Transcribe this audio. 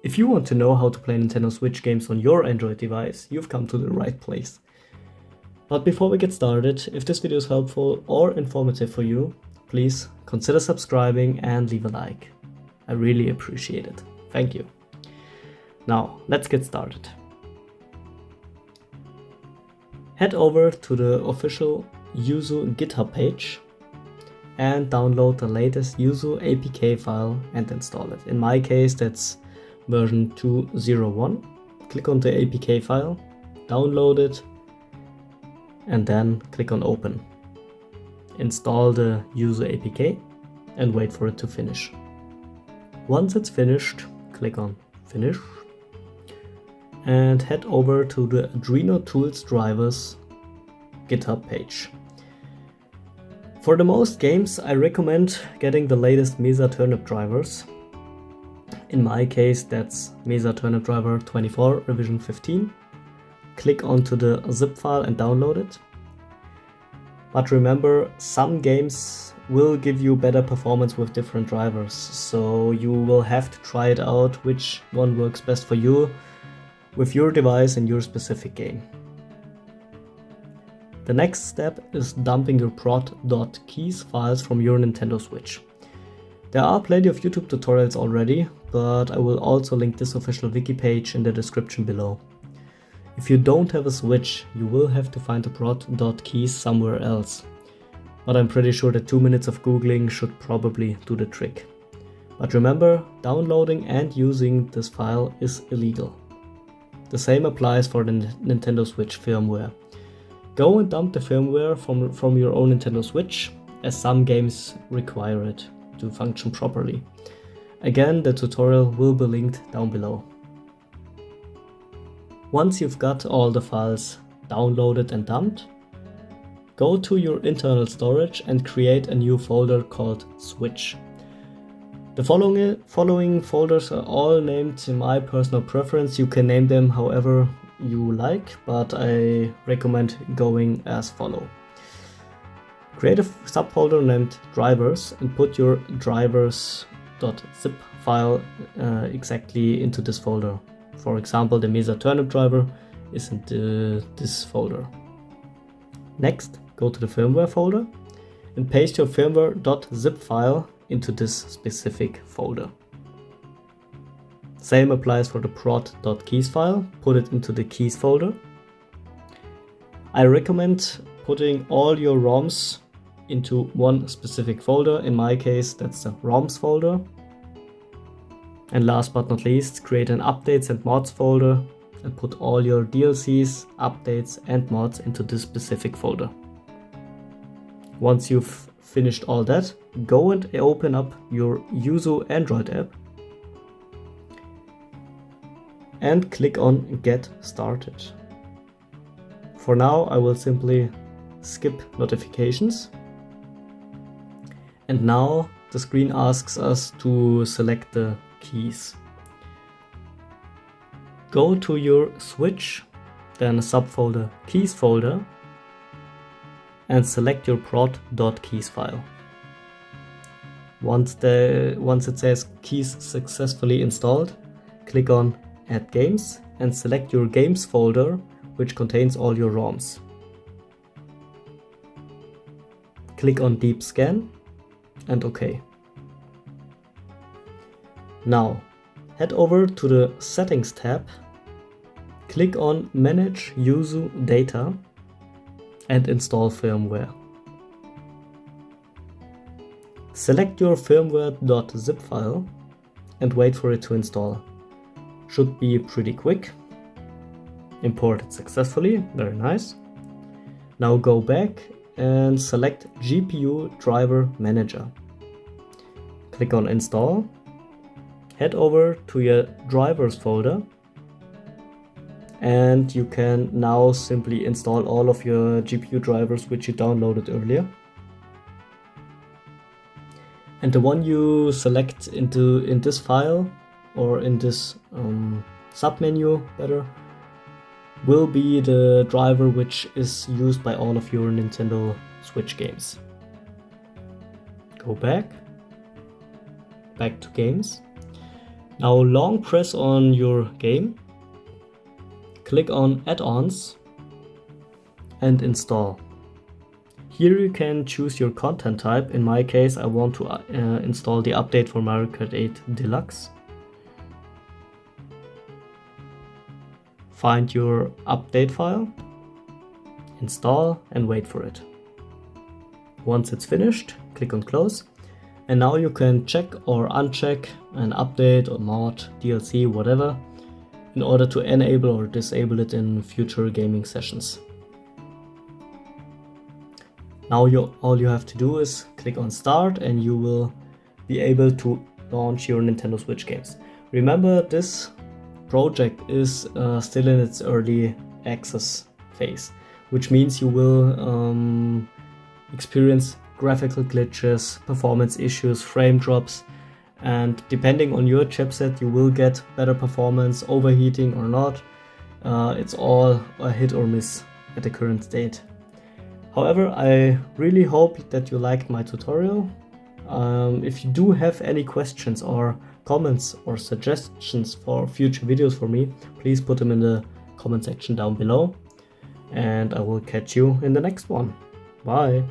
If you want to know how to play Nintendo Switch games on your Android device, you've come to the right place. But before we get started, if this video is helpful or informative for you, please consider subscribing and leave a like. I really appreciate it. Thank you. Now, let's get started. Head over to the official Yuzu GitHub page and download the latest Yuzu APK file and install it. In my case, that's version 2.0.1. Click on the APK file, download it, and then click on Open. Install the Yuzu APK and wait for it to finish. Once it's finished, click on Finish and head over to the Arduino Tools Drivers GitHub page. For the most games, I recommend getting the latest Mesa Turnip drivers. In my case, that's Mesa Turnip driver 24 revision 15. Click onto the zip file and download it. But remember, some games will give you better performance with different drivers, so you will have to try it out which one works best for you with your device and your specific game. The next step is dumping your prod.keys files from your Nintendo Switch. There are plenty of YouTube tutorials already, but I will also link this official wiki page in the description below. If you don't have a Switch, you will have to find the prod.keys somewhere else. But I'm pretty sure that 2 minutes of Googling should probably do the trick. But remember, downloading and using this file is illegal. The same applies for the Nintendo Switch firmware. Go and dump the firmware from your own Nintendo Switch, as some games require it to function properly. Again, the tutorial will be linked down below. Once you've got all the files downloaded and dumped, go to your internal storage and create a new folder called Switch. The following folders are all named in my personal preference. You can name them however you like, but I recommend going as follow. Create a subfolder named drivers and put your drivers.zip file exactly into this folder. For example, the Mesa Turnip driver is in this folder. Next, go to the firmware folder and paste your firmware.zip file into this specific folder. Same applies for the prod.keys file. Put it into the keys folder. I recommend putting all your ROMs into one specific folder. In my case, that's the ROMs folder. And last but not least, create an updates and mods folder and put all your DLCs, updates and mods into this specific folder. Once you've finished all that, go and open up your Yuzu Android app and click on Get Started. For now, I will simply skip notifications. And now the screen asks us to select the keys. Go to your Switch, then subfolder Keys folder, and select your prod.keys file. Once it says keys successfully installed, click on Add Games and select your Games folder, which contains all your ROMs. Click on Deep Scan and OK. Now, head over to the Settings tab, click on Manage Yuzu Data and install firmware. Select your firmware.zip file and wait for it to install. Should be pretty quick. Import it successfully, very nice. Now go back and select GPU Driver Manager. Click on Install. Head over to your drivers folder and you can now simply install all of your GPU drivers which you downloaded earlier. And the one you select in this file or in this submenu better will be the driver which is used by all of your Nintendo Switch games. Go back to games Now long press on your game, click on add-ons and install. Here you can choose your content type. In my case, I want to install the update for Mario Kart 8 Deluxe. Find your update file, install and wait for it. Once it's finished, click on close. And now you can check or uncheck an update or mod, DLC, whatever, in order to enable or disable it in future gaming sessions. Now all you have to do is click on start and you will be able to launch your Nintendo Switch games. Remember, this project is still in its early access phase, which means you will experience graphical glitches, performance issues, frame drops, and depending on your chipset you will get better performance, overheating or not. It's all a hit or miss at the current state. However, I really hope that you liked my tutorial. If you do have any questions or comments or suggestions for future videos for me, please put them in the comment section down below. And I will catch you in the next one. Bye!